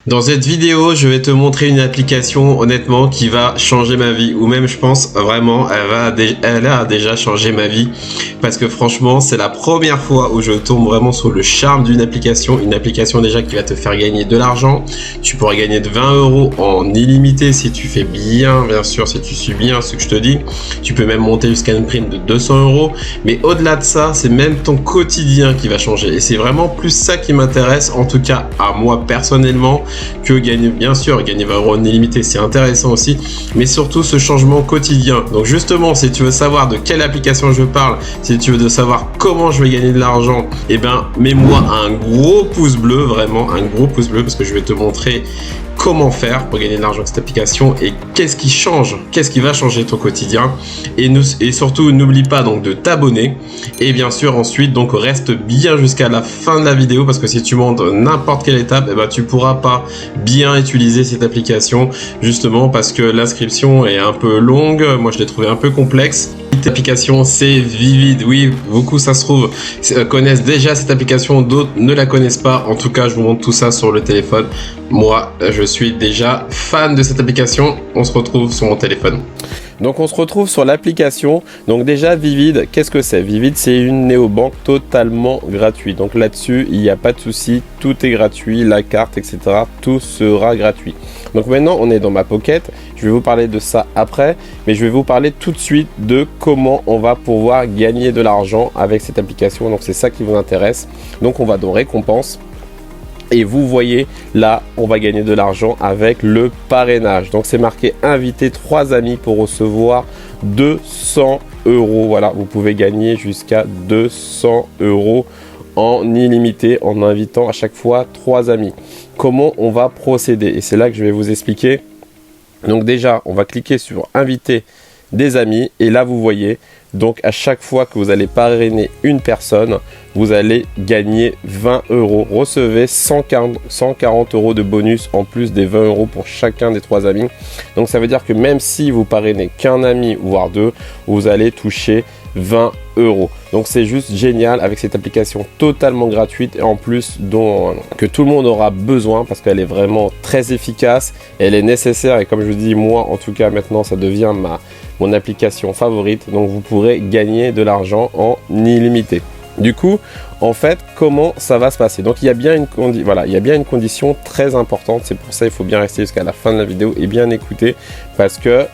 Dans cette vidéo, je vais te montrer une application honnêtement qui va changer ma vie, ou même je pense vraiment elle a déjà changé ma vie, parce que franchement c'est la première fois où je tombe vraiment sur le charme d'une application, une application déjà qui va te faire gagner de l'argent. Tu pourras gagner de 20 € en illimité si tu fais bien sûr, si tu suis bien ce que je te dis. Tu peux même monter jusqu'à une prime de 200 €, mais au-delà de ça, c'est même ton quotidien qui va changer, et c'est vraiment plus ça qui m'intéresse, en tout cas à moi personnellement, que gagner, bien sûr, gagner 20 € en illimité, c'est intéressant aussi, mais surtout ce changement quotidien. Donc justement, si tu veux savoir de quelle application je parle, si tu veux savoir comment je vais gagner de l'argent, eh ben, mets-moi un gros pouce bleu, vraiment un gros pouce bleu, parce que je vais te montrer comment faire pour gagner de l'argent avec cette application et qu'est-ce qui change, qu'est-ce qui va changer ton quotidien, et surtout n'oublie pas donc de t'abonner, et bien sûr ensuite donc reste bien jusqu'à la fin de la vidéo, parce que si tu montes n'importe quelle étape, eh ben, tu pourras pas bien utiliser cette application, justement parce que l'inscription est un peu longue. Moi je l'ai trouvé un peu complexe. Cette application, c'est Vivid. Oui, beaucoup ça se trouve connaissent déjà cette application, d'autres ne la connaissent pas. En tout cas, je vous montre tout ça sur le téléphone. Moi, je suis déjà fan de cette application. On se retrouve sur mon téléphone. Donc on se retrouve sur l'application. Donc déjà Vivid, qu'est-ce que c'est? Vivid, c'est une néobanque totalement gratuite. Donc là-dessus, il n'y a pas de souci, tout est gratuit, la carte, etc. Tout sera gratuit. Donc maintenant, on est dans ma pocket. Je vais vous parler de ça après, mais je vais vous parler tout de suite de comment on va pouvoir gagner de l'argent avec cette application. Donc c'est ça qui vous intéresse. Donc on va dans récompenses. Et vous voyez, là, on va gagner de l'argent avec le parrainage. Donc, c'est marqué inviter 3 amis pour recevoir 200 €. Voilà, vous pouvez gagner jusqu'à 200 € en illimité en invitant à chaque fois 3 amis. Comment on va procéder? Et c'est là que je vais vous expliquer. Donc, déjà, on va cliquer sur inviter des amis. Et là, vous voyez, donc à chaque fois que vous allez parrainer une personne, vous allez gagner 20 €. Recevez 140 € de bonus en plus des 20 € pour chacun des 3 amis. Donc ça veut dire que même si vous parrainez qu'un ami, voire 2, vous allez toucher 20 €. Donc c'est juste génial avec cette application totalement gratuite et en plus que tout le monde aura besoin parce qu'elle est vraiment très efficace, elle est nécessaire et comme je vous dis, moi en tout cas maintenant ça devient mon application favorite. Donc vous pourrez gagner de l'argent en illimité. Du coup, en fait, comment ça va se passer? Donc, il y a bien une condition très importante. C'est pour ça qu'il faut bien rester jusqu'à la fin de la vidéo et bien écouter. Parce que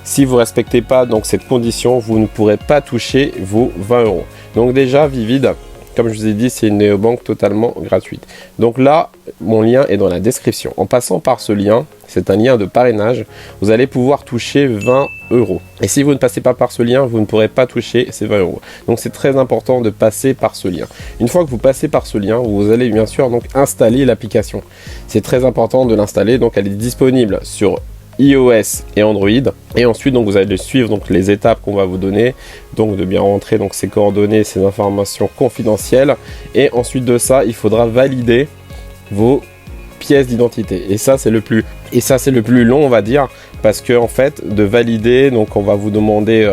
si vous ne respectez pas donc, cette condition, vous ne pourrez pas toucher vos 20 €. Donc déjà, Vivid, comme je vous ai dit, c'est une néobanque totalement gratuite. Donc là, mon lien est dans la description. En passant par ce lien, c'est un lien de parrainage, vous allez pouvoir toucher 20 €. Et si vous ne passez pas par ce lien, vous ne pourrez pas toucher ces 20 €. Donc c'est très important de passer par ce lien. Une fois que vous passez par ce lien, vous allez bien sûr donc installer l'application. C'est très important de l'installer. Donc elle est disponible sur iOS et Android, et ensuite donc vous allez suivre donc les étapes qu'on va vous donner, donc de bien rentrer donc ces coordonnées, ces informations confidentielles, et ensuite de ça il faudra valider vos pièces d'identité, et ça c'est le plus long on va dire, parce que en fait de valider, donc on va vous demander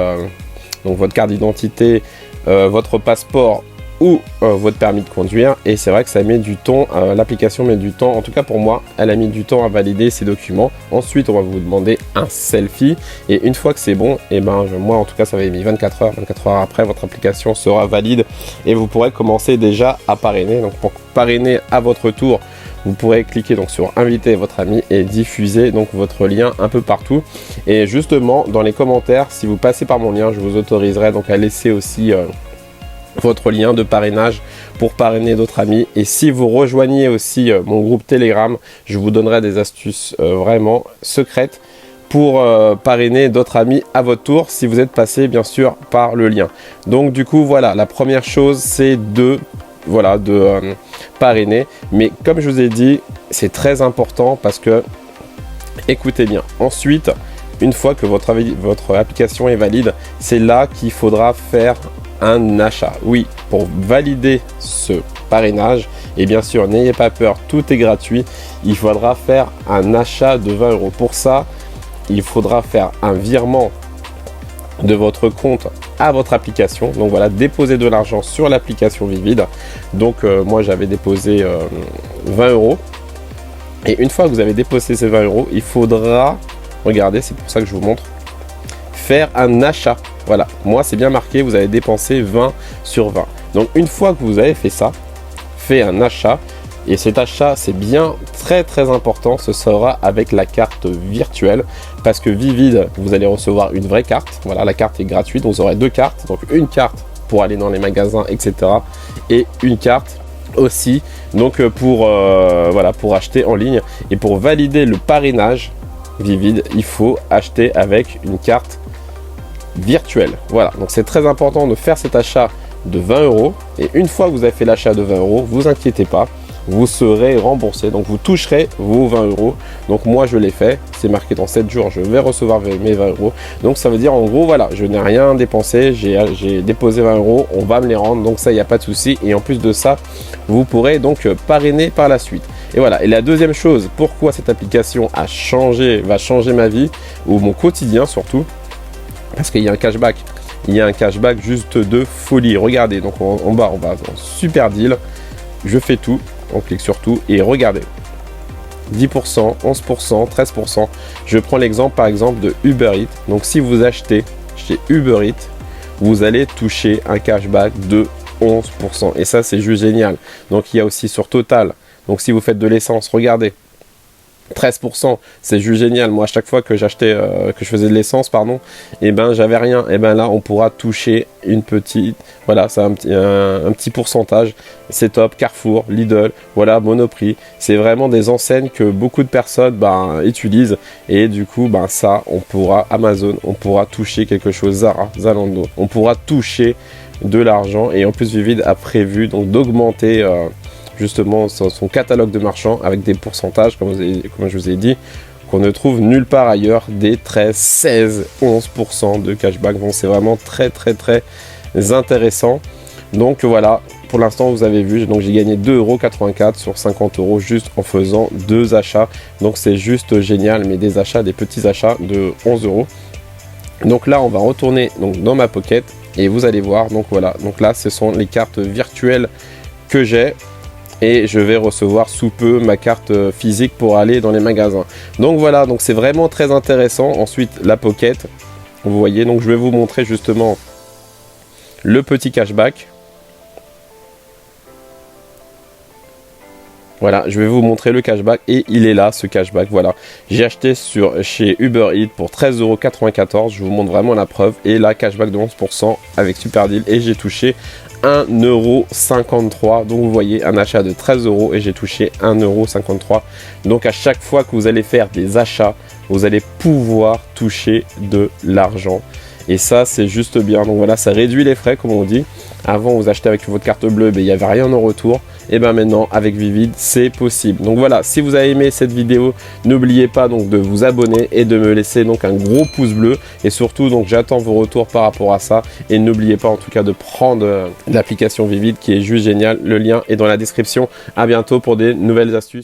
donc votre carte d'identité, votre passeport ou votre permis de conduire, et c'est vrai que ça met du temps, l'application met du temps, en tout cas pour moi elle a mis du temps à valider ces documents. Ensuite on va vous demander un selfie, et une fois que c'est bon, et ben moi en tout cas ça avait mis 24 heures après, votre application sera valide et vous pourrez commencer déjà à parrainer. Donc pour parrainer à votre tour, vous pourrez cliquer donc sur inviter votre ami et diffuser donc votre lien un peu partout. Et justement dans les commentaires, si vous passez par mon lien, je vous autoriserai donc à laisser aussi votre lien de parrainage pour parrainer d'autres amis. Et si vous rejoignez aussi mon groupe Telegram, je vous donnerai des astuces vraiment secrètes pour parrainer d'autres amis à votre tour, si vous êtes passé bien sûr par le lien. Donc du coup voilà, la première chose c'est de parrainer, mais comme je vous ai dit, c'est très important parce que, écoutez bien, ensuite une fois que votre application est valide, c'est là qu'il faudra faire un achat. Oui, pour valider ce parrainage, et bien sûr n'ayez pas peur, tout est gratuit, il faudra faire un achat de 20 €. Pour ça, il faudra faire un virement de votre compte à votre application. Donc voilà, déposer de l'argent sur l'application Vivid. Donc moi j'avais déposé 20 €. Et une fois que vous avez déposé ces 20 euros, il faudra, regardez, c'est pour ça que je vous montre, faire un achat. Voilà, moi c'est bien marqué, vous avez dépensé 20 sur 20. Donc une fois que vous avez fait ça, fait un achat, et cet achat c'est bien très important, ce sera avec la carte virtuelle, parce que Vivid, vous allez recevoir une vraie carte. Voilà, la carte est gratuite, vous aurez deux cartes, donc une carte pour aller dans les magasins, etc. et une carte aussi donc voilà, pour acheter en ligne. Et pour valider le parrainage Vivid, il faut acheter avec une carte virtuelle. Voilà, donc c'est très important de faire cet achat de 20 euros. Et une fois que vous avez fait l'achat de 20 euros, vous inquiétez pas, vous serez remboursé, donc vous toucherez vos 20 euros. Donc moi je l'ai fait, c'est marqué dans 7 jours, je vais recevoir mes 20 euros. Donc ça veut dire en gros, voilà, je n'ai rien dépensé, j'ai déposé 20 euros, on va me les rendre, donc ça, il n'y a pas de souci. Et en plus de ça, vous pourrez donc parrainer par la suite. Et voilà, et la deuxième chose, pourquoi cette application va changer ma vie, ou mon quotidien surtout, parce qu'il y a un cashback. Il y a un cashback juste de folie. Regardez, donc en bas, on va dans Super Deal, je fais tout. On clique sur tout et regardez, 10%, 11%, 13%. Je prends l'exemple par exemple de Uber Eats. Donc si vous achetez chez Uber Eats, vous allez toucher un cashback de 11%. Et ça, c'est juste génial. Donc il y a aussi sur Total. Donc si vous faites de l'essence, regardez, 13%, c'est juste génial. Moi, à chaque fois que j'achetais, que je faisais de l'essence, pardon, et ben j'avais rien. Et ben là, on pourra toucher une petite, voilà, c'est un petit pourcentage. C'est top. Carrefour, Lidl, voilà, Monoprix. C'est vraiment des enseignes que beaucoup de personnes utilisent. Et du coup, ça, on pourra, Amazon, on pourra toucher quelque chose, Zara, Zalando, on pourra toucher de l'argent. Et en plus, Vivid a prévu donc d'augmenter justement son catalogue de marchands avec des pourcentages, comme je vous ai dit, qu'on ne trouve nulle part ailleurs, des 13, 16, 11% de cashback. Donc c'est vraiment très intéressant. Donc voilà, pour l'instant vous avez vu, donc j'ai gagné 2,84 € sur 50 € juste en faisant deux achats. Donc c'est juste génial, mais des achats, des petits achats de 11 €. Donc là on va retourner donc dans ma pocket et vous allez voir, donc voilà, donc là ce sont les cartes virtuelles que j'ai. Et je vais recevoir sous peu ma carte physique pour aller dans les magasins. Donc voilà, donc c'est vraiment très intéressant. Ensuite, la pocket, vous voyez, donc je vais vous montrer justement le petit cashback. Voilà, je vais vous montrer le cashback et il est là, ce cashback. Voilà, j'ai acheté chez Uber Eats pour 13,94 €. Je vous montre vraiment la preuve. Et là, cashback de 11% avec Super Deal. Et j'ai touché 1,53 €. Donc vous voyez, un achat de 13 € et j'ai touché 1,53 €. Donc à chaque fois que vous allez faire des achats, vous allez pouvoir toucher de l'argent. Et ça, c'est juste bien. Donc voilà, ça réduit les frais, comme on dit. Avant, vous achetez avec votre carte bleue, mais il n'y avait rien en retour. Et bien maintenant, avec Vivid, c'est possible. Donc voilà, si vous avez aimé cette vidéo, n'oubliez pas donc de vous abonner et de me laisser donc un gros pouce bleu. Et surtout, donc j'attends vos retours par rapport à ça. Et n'oubliez pas en tout cas de prendre l'application Vivid qui est juste géniale. Le lien est dans la description. À bientôt pour des nouvelles astuces.